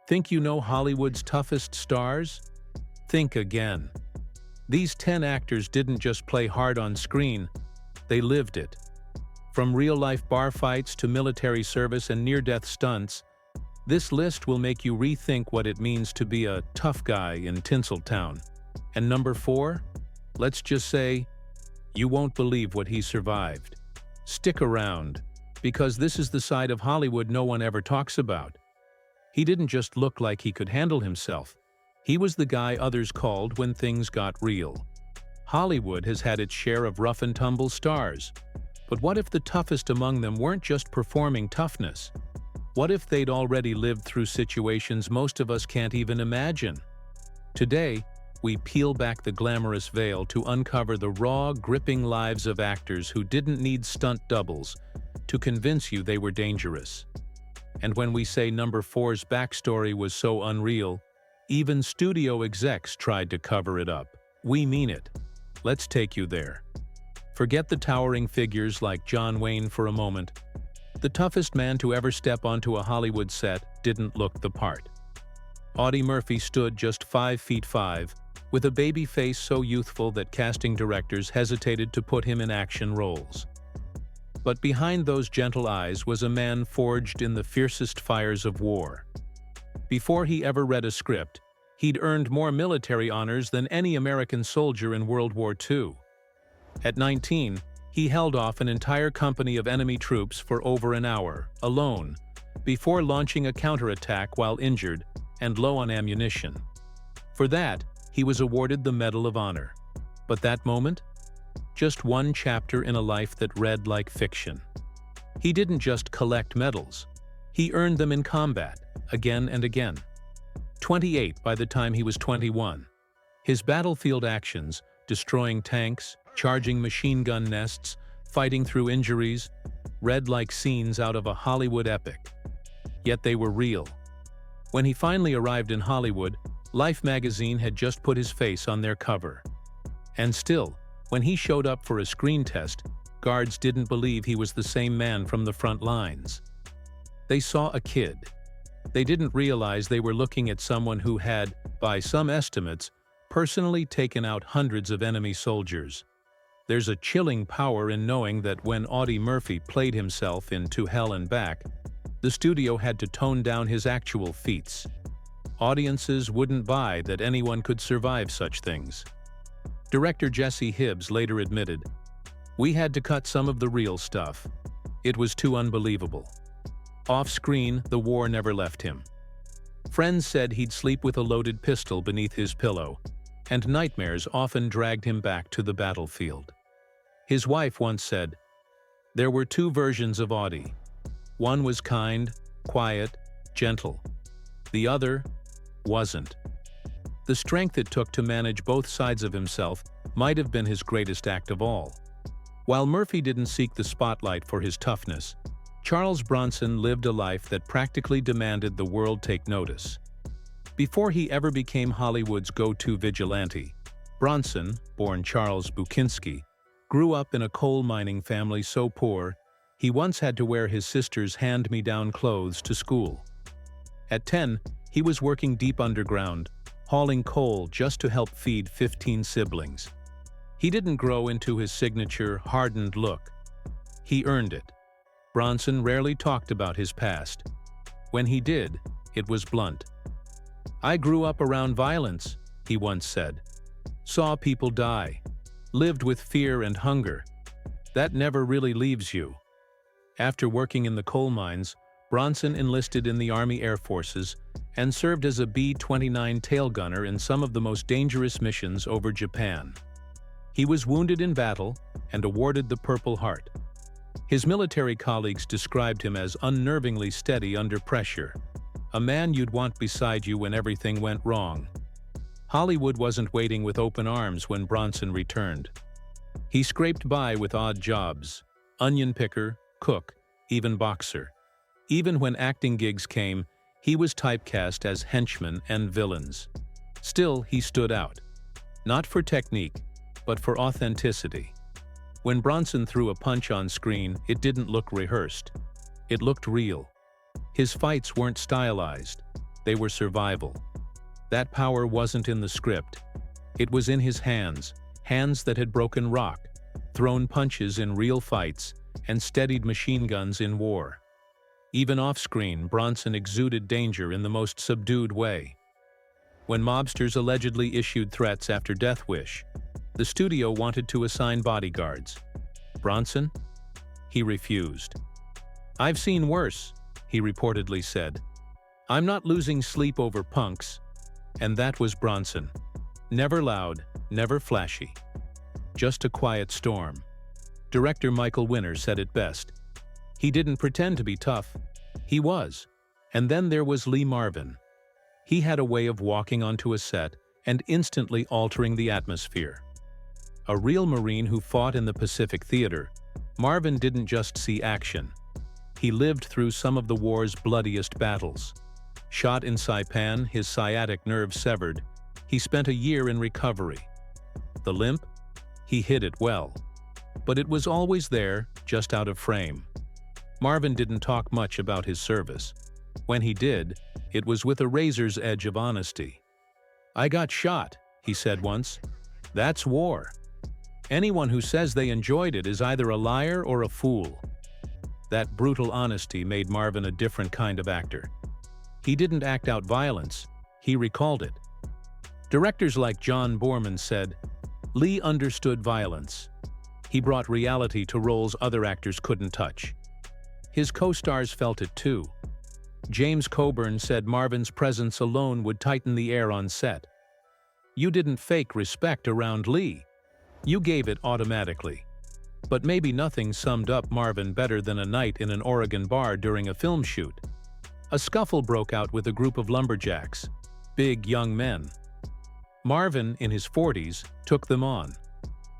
Think you know Hollywood's toughest stars? Think again. These 10 actors didn't just play hard on screen, they lived it. From real-life bar fights to military service and near-death stunts, this list will make you rethink what it means to be a tough guy in Tinseltown. And number 4? Let's just say, you won't believe what he survived. Stick around, because this is the side of Hollywood no one ever talks about. He didn't just look like he could handle himself. He was the guy others called when things got real. Hollywood has had its share of rough-and-tumble stars. But what if the toughest among them weren't just performing toughness? What if they'd already lived through situations most of us can't even imagine? Today, we peel back the glamorous veil to uncover the raw, gripping lives of actors who didn't need stunt doubles to convince you they were dangerous. And when we say number 4's backstory was so unreal, even studio execs tried to cover it up. We mean it. Let's take you there. Forget the towering figures like John Wayne for a moment. The toughest man to ever step onto a Hollywood set didn't look the part. Audie Murphy stood just 5 feet 5, with a baby face so youthful that casting directors hesitated to put him in action roles. But behind those gentle eyes was a man forged in the fiercest fires of war. Before he ever read a script, he'd earned more military honors than any American soldier in World War II. At 19, he held off an entire company of enemy troops for over an hour, alone, before launching a counterattack while injured and low on ammunition. For that, he was awarded the Medal of Honor. But that moment? Just one chapter in a life that read like fiction. He didn't just collect medals. He earned them in combat, again and again. 28 by the time he was 21. His battlefield actions, destroying tanks, charging machine gun nests, fighting through injuries, read like scenes out of a Hollywood epic. Yet they were real. When he finally arrived in Hollywood, Life magazine had just put his face on their cover. And still, when he showed up for a screen test, guards didn't believe he was the same man from the front lines. They saw a kid. They didn't realize they were looking at someone who had, by some estimates, personally taken out hundreds of enemy soldiers. There's a chilling power in knowing that when Audie Murphy played himself in To Hell and Back, the studio had to tone down his actual feats. Audiences wouldn't buy that anyone could survive such things. Director Jesse Hibbs later admitted, "We had to cut some of the real stuff. It was too unbelievable." Off-screen, the war never left him. Friends said he'd sleep with a loaded pistol beneath his pillow, and nightmares often dragged him back to the battlefield. His wife once said, "There were 2 versions of Audie. One was kind, quiet, gentle. The other wasn't." The strength it took to manage both sides of himself might have been his greatest act of all. While Murphy didn't seek the spotlight for his toughness, Charles Bronson lived a life that practically demanded the world take notice. Before he ever became Hollywood's go-to vigilante, Bronson, born Charles Bukinski, grew up in a coal mining family so poor, he once had to wear his sister's hand-me-down clothes to school. At 10, he was working deep underground, hauling coal just to help feed 15 siblings. He didn't grow into his signature, hardened look. He earned it. Bronson rarely talked about his past. When he did, it was blunt. "I grew up around violence," he once said. "Saw people die. Lived with fear and hunger. That never really leaves you." After working in the coal mines, Bronson enlisted in the Army Air Forces and served as a B-29 tail gunner in some of the most dangerous missions over Japan. He was wounded in battle and awarded the Purple Heart. His military colleagues described him as unnervingly steady under pressure, a man you'd want beside you when everything went wrong. Hollywood wasn't waiting with open arms when Bronson returned. He scraped by with odd jobs: onion picker, cook, even boxer. Even when acting gigs came, he was typecast as henchmen and villains. Still, he stood out. Not for technique, but for authenticity. When Bronson threw a punch on screen, it didn't look rehearsed. It looked real. His fights weren't stylized. They were survival. That power wasn't in the script. It was in his hands, hands that had broken rock, thrown punches in real fights, and steadied machine guns in war. Even off-screen, Bronson exuded danger in the most subdued way. When mobsters allegedly issued threats after Death Wish, the studio wanted to assign bodyguards. Bronson? He refused. "I've seen worse," he reportedly said. "I'm not losing sleep over punks." And that was Bronson. Never loud, never flashy. Just a quiet storm. Director Michael Winner said it best. He didn't pretend to be tough. He was. And then there was Lee Marvin. He had a way of walking onto a set and instantly altering the atmosphere. A real Marine who fought in the Pacific Theater, Marvin didn't just see action. He lived through some of the war's bloodiest battles. Shot in Saipan, his sciatic nerve severed, he spent a year in recovery. The limp? He hid it well. But it was always there, just out of frame. Marvin didn't talk much about his service. When he did, it was with a razor's edge of honesty. "I got shot," he said once. "That's war. Anyone who says they enjoyed it is either a liar or a fool." That brutal honesty made Marvin a different kind of actor. He didn't act out violence, he recalled it. Directors like John Boorman said, Lee understood violence. He brought reality to roles other actors couldn't touch. His co-stars felt it too. James Coburn said Marvin's presence alone would tighten the air on set. "You didn't fake respect around Lee. You gave it automatically." But maybe nothing summed up Marvin better than a night in an Oregon bar during a film shoot. A scuffle broke out with a group of lumberjacks, big young men. Marvin, in his 40s, took them on.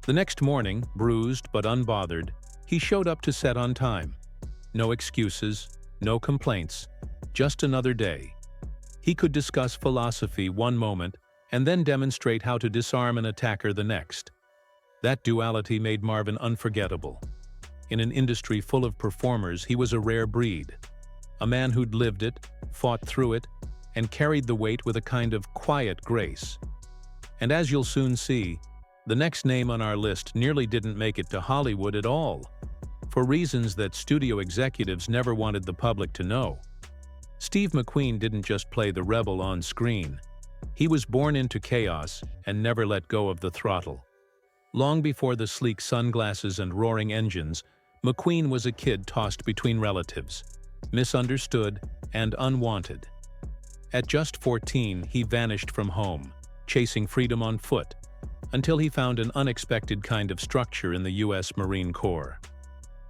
The next morning, bruised but unbothered, he showed up to set on time. No excuses, no complaints, just another day. He could discuss philosophy one moment and then demonstrate how to disarm an attacker the next. That duality made Marvin unforgettable. In an industry full of performers, he was a rare breed. A man who'd lived it, fought through it, and carried the weight with a kind of quiet grace. And as you'll soon see, the next name on our list nearly didn't make it to Hollywood at all, for reasons that studio executives never wanted the public to know. Steve McQueen didn't just play the rebel on screen. He was born into chaos and never let go of the throttle. Long before the sleek sunglasses and roaring engines, McQueen was a kid tossed between relatives, misunderstood and unwanted. At just 14, he vanished from home, chasing freedom on foot, until he found an unexpected kind of structure in the U.S. Marine Corps.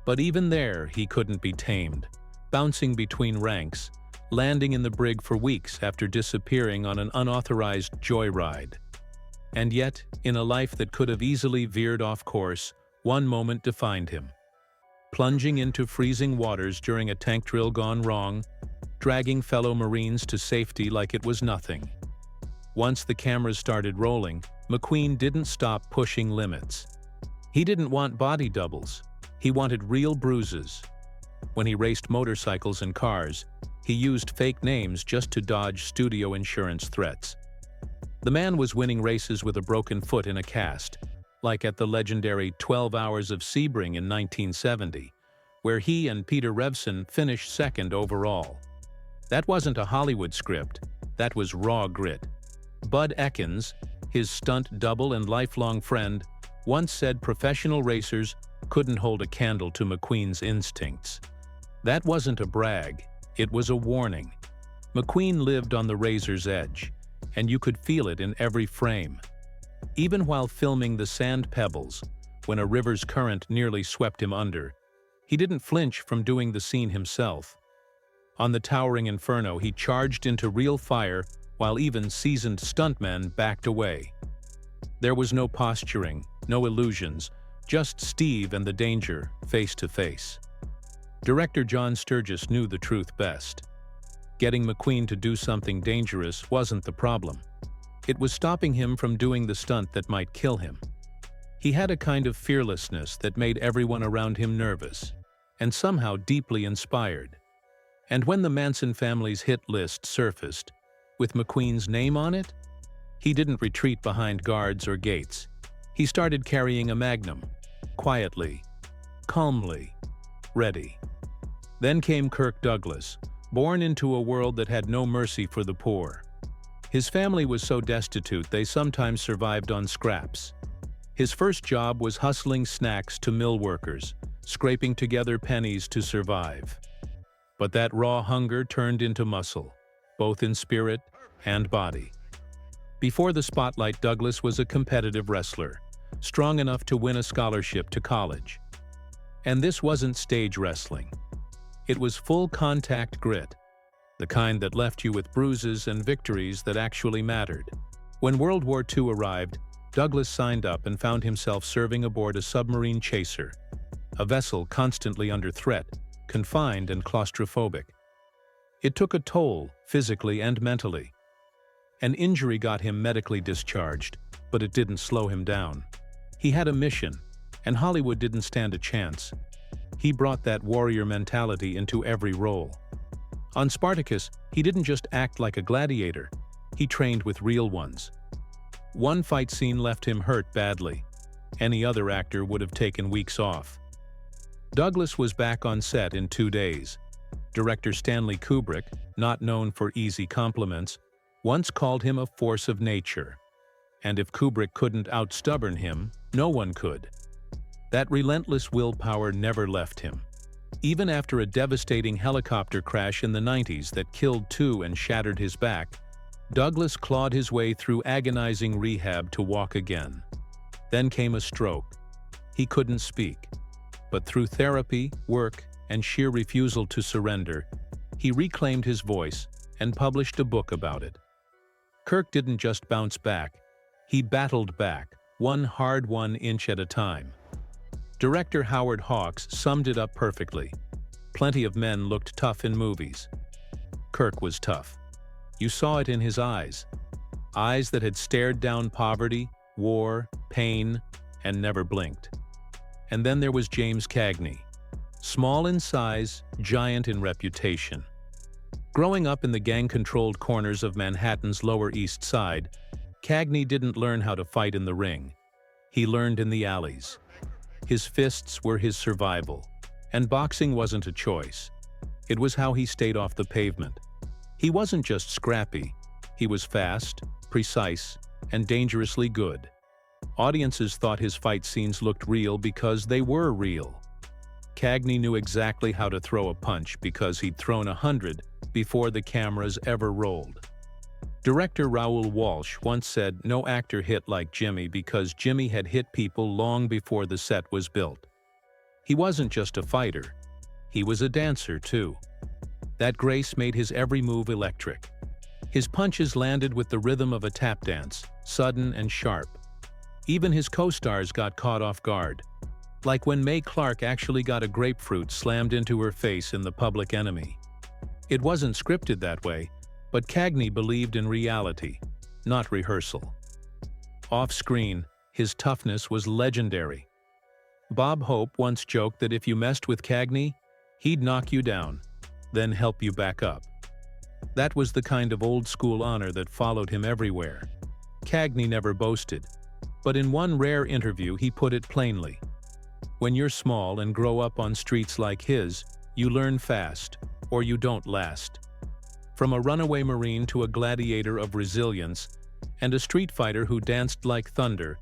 But even there, he couldn't be tamed, bouncing between ranks, landing in the brig for weeks after disappearing on an unauthorized joyride. And yet, in a life that could have easily veered off course, one moment defined him. Plunging into freezing waters during a tank drill gone wrong, dragging fellow Marines to safety like it was nothing. Once the cameras started rolling, McQueen didn't stop pushing limits. He didn't want body doubles. He wanted real bruises. When he raced motorcycles and cars, he used fake names just to dodge studio insurance threats. The man was winning races with a broken foot in a cast, like at the legendary 12 Hours of Sebring in 1970, where he and Peter Revson finished second overall. That wasn't a Hollywood script, that was raw grit. Bud Ekins, his stunt double and lifelong friend, once said professional racers couldn't hold a candle to McQueen's instincts. That wasn't a brag, it was a warning. McQueen lived on the razor's edge, and you could feel it in every frame. Even while filming The Sand Pebbles, when a river's current nearly swept him under, he didn't flinch from doing the scene himself. On the towering inferno, he charged into real fire while even seasoned stuntmen backed away. There was no posturing, no illusions, just Steve and the danger, face to face. Director John Sturgis knew the truth best. Getting McQueen to do something dangerous wasn't the problem. It was stopping him from doing the stunt that might kill him. He had a kind of fearlessness that made everyone around him nervous, and somehow deeply inspired. And when the Manson family's hit list surfaced, with McQueen's name on it? He didn't retreat behind guards or gates. He started carrying a magnum, quietly, calmly, ready. Then came Kirk Douglas, born into a world that had no mercy for the poor. His family was so destitute they sometimes survived on scraps. His first job was hustling snacks to mill workers, scraping together pennies to survive. But that raw hunger turned into muscle, both in spirit and body. Before the spotlight, Douglas was a competitive wrestler, strong enough to win a scholarship to college. And this wasn't stage wrestling. It was full-contact grit, the kind that left you with bruises and victories that actually mattered. When World War II arrived, Douglas signed up and found himself serving aboard a submarine chaser, a vessel constantly under threat, confined and claustrophobic. It took a toll, physically and mentally. An injury got him medically discharged, but it didn't slow him down. He had a mission, and Hollywood didn't stand a chance. He brought that warrior mentality into every role. On Spartacus, he didn't just act like a gladiator, he trained with real ones. One fight scene left him hurt badly. Any other actor would have taken weeks off. Douglas was back on set in 2 days. Director Stanley Kubrick, not known for easy compliments, once called him a force of nature. And if Kubrick couldn't outstubborn him, no one could. That relentless willpower never left him. Even after a devastating helicopter crash in the 90s that killed 2 and shattered his back, Douglas clawed his way through agonizing rehab to walk again. Then came a stroke. He couldn't speak. But through therapy, work, and sheer refusal to surrender, he reclaimed his voice and published a book about it. Kirk didn't just bounce back. He battled back, one hard-won inch at a time. Director Howard Hawks summed it up perfectly. Plenty of men looked tough in movies. Kirk was tough. You saw it in his eyes. Eyes that had stared down poverty, war, pain, and never blinked. And then there was James Cagney. Small in size, giant in reputation. Growing up in the gang-controlled corners of Manhattan's Lower East Side, Cagney didn't learn how to fight in the ring. He learned in the alleys. His fists were his survival, and boxing wasn't a choice. It was how he stayed off the pavement. He wasn't just scrappy. He was fast, precise, and dangerously good. Audiences thought his fight scenes looked real because they were real. Cagney knew exactly how to throw a punch because he'd thrown 100 before the cameras ever rolled. Director Raoul Walsh once said no actor hit like Jimmy because Jimmy had hit people long before the set was built. He wasn't just a fighter. He was a dancer, too. That grace made his every move electric. His punches landed with the rhythm of a tap dance, sudden and sharp. Even his co-stars got caught off guard, like when Mae Clarke actually got a grapefruit slammed into her face in The Public Enemy. It wasn't scripted that way, but Cagney believed in reality, not rehearsal. Off-screen, his toughness was legendary. Bob Hope once joked that if you messed with Cagney, he'd knock you down, then help you back up. That was the kind of old-school honor that followed him everywhere. Cagney never boasted, but in one rare interview he put it plainly. When you're small and grow up on streets like his, you learn fast, or you don't last. From a runaway Marine to a gladiator of resilience, and a street fighter who danced like thunder,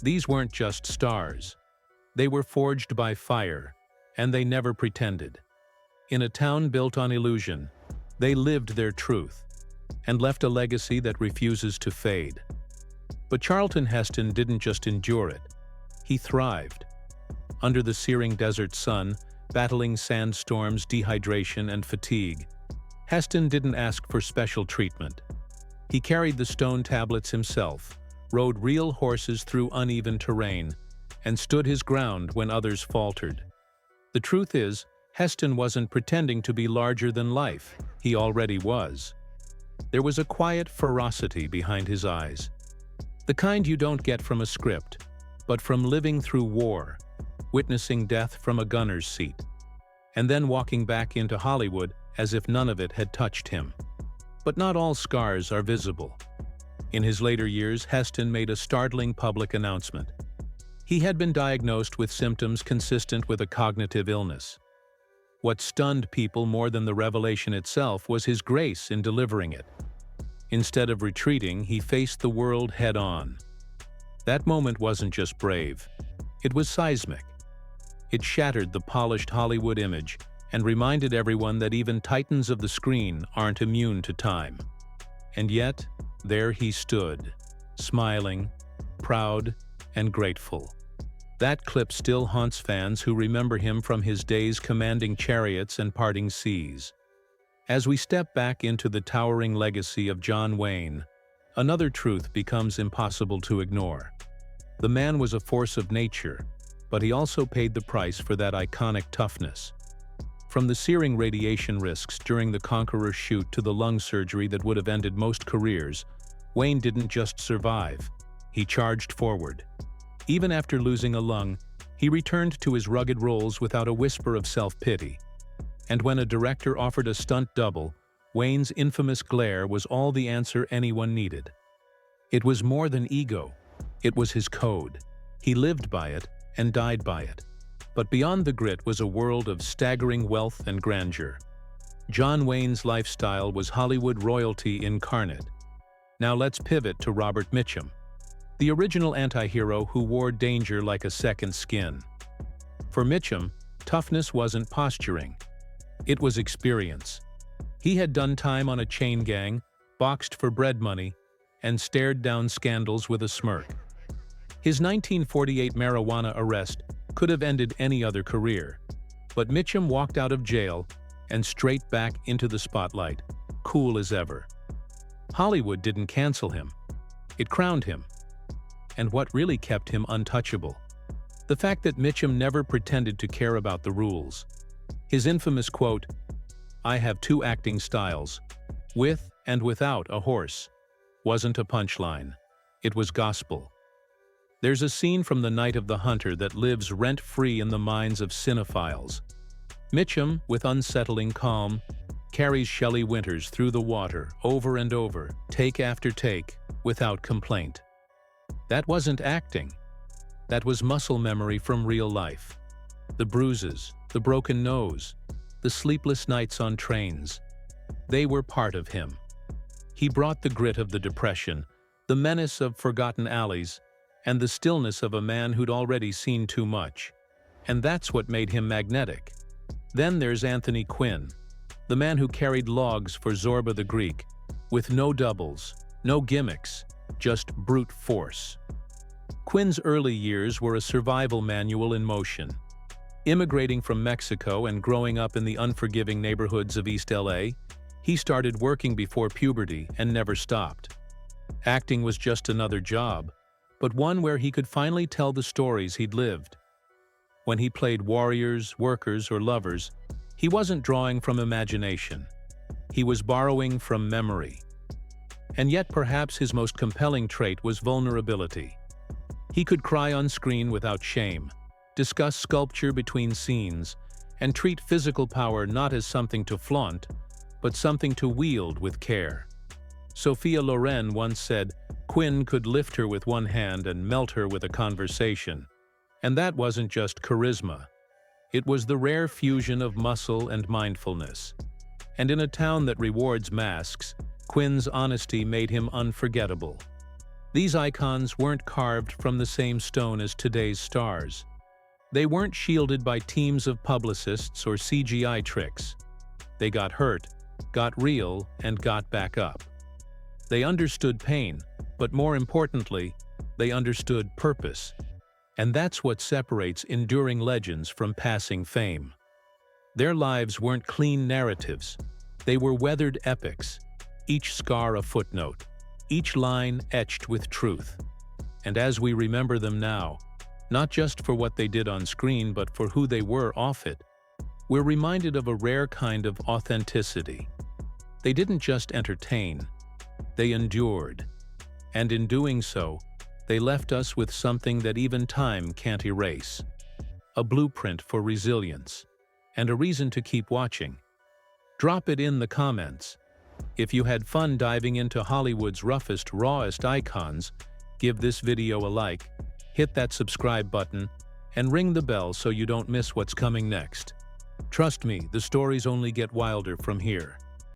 these weren't just stars. They were forged by fire, and they never pretended. In a town built on illusion, they lived their truth, and left a legacy that refuses to fade. But Charlton Heston didn't just endure it. He thrived. Under the searing desert sun, battling sandstorms, dehydration, and fatigue, Heston didn't ask for special treatment. He carried the stone tablets himself, rode real horses through uneven terrain, and stood his ground when others faltered. The truth is, Heston wasn't pretending to be larger than life. He already was. There was a quiet ferocity behind his eyes. The kind you don't get from a script, but from living through war, witnessing death from a gunner's seat, and then walking back into Hollywood as if none of it had touched him. But not all scars are visible. In his later years, Heston made a startling public announcement. He had been diagnosed with symptoms consistent with a cognitive illness. What stunned people more than the revelation itself was his grace in delivering it. Instead of retreating, he faced the world head-on. That moment wasn't just brave. It was seismic. It shattered the polished Hollywood image and reminded everyone that even titans of the screen aren't immune to time. And yet, there he stood, smiling, proud, and grateful. That clip still haunts fans who remember him from his days commanding chariots and parting seas. As we step back into the towering legacy of John Wayne, another truth becomes impossible to ignore. The man was a force of nature, but he also paid the price for that iconic toughness. From the searing radiation risks during the Conqueror's shoot to the lung surgery that would have ended most careers, Wayne didn't just survive. He charged forward. Even after losing a lung, he returned to his rugged roles without a whisper of self-pity. And when a director offered a stunt double, Wayne's infamous glare was all the answer anyone needed. It was more than ego. It was his code. He lived by it and died by it. But beyond the grit was a world of staggering wealth and grandeur. John Wayne's lifestyle was Hollywood royalty incarnate. Now let's pivot to Robert Mitchum, the original anti-hero who wore danger like a second skin. For Mitchum, toughness wasn't posturing. It was experience. He had done time on a chain gang, boxed for bread money, and stared down scandals with a smirk. His 1948 marijuana arrest could have ended any other career, but Mitchum walked out of jail and straight back into the spotlight, cool as ever. Hollywood didn't cancel him. It crowned him. And what really kept him untouchable? The fact that Mitchum never pretended to care about the rules. His infamous quote, "I have two acting styles, with and without a horse," wasn't a punchline. It was gospel. There's a scene from The Night of the Hunter that lives rent-free in the minds of cinephiles. Mitchum, with unsettling calm, carries Shelley Winters through the water over and over, take after take, without complaint. That wasn't acting. That was muscle memory from real life. The bruises, the broken nose, the sleepless nights on trains, they were part of him. He brought the grit of the Depression, the menace of forgotten alleys, and the stillness of a man who'd already seen too much. And that's what made him magnetic. Then there's Anthony Quinn, the man who carried logs for Zorba the Greek, with no doubles, no gimmicks, just brute force. Quinn's early years were a survival manual in motion. Immigrating from Mexico and growing up in the unforgiving neighborhoods of East LA, he started working before puberty and never stopped. Acting was just another job, but one where he could finally tell the stories he'd lived. When he played warriors, workers, or lovers, he wasn't drawing from imagination. He was borrowing from memory. And yet perhaps his most compelling trait was vulnerability. He could cry on screen without shame, discuss sculpture between scenes, and treat physical power not as something to flaunt, but something to wield with care. Sophia Loren once said, Quinn could lift her with one hand and melt her with a conversation. And that wasn't just charisma. It was the rare fusion of muscle and mindfulness. And in a town that rewards masks, Quinn's honesty made him unforgettable. These icons weren't carved from the same stone as today's stars. They weren't shielded by teams of publicists or CGI tricks. They got hurt, got real, and got back up. They understood pain, but more importantly, they understood purpose. And that's what separates enduring legends from passing fame. Their lives weren't clean narratives. They were weathered epics, each scar a footnote, each line etched with truth. And as we remember them now, not just for what they did on screen but for who they were off it, we're reminded of a rare kind of authenticity. They didn't just entertain, they endured. And in doing so, they left us with something that even time can't erase. A blueprint for resilience, and a reason to keep watching. Drop it in the comments. If you had fun diving into Hollywood's roughest, rawest icons, give this video a like, hit that subscribe button, and ring the bell so you don't miss what's coming next. Trust me, the stories only get wilder from here.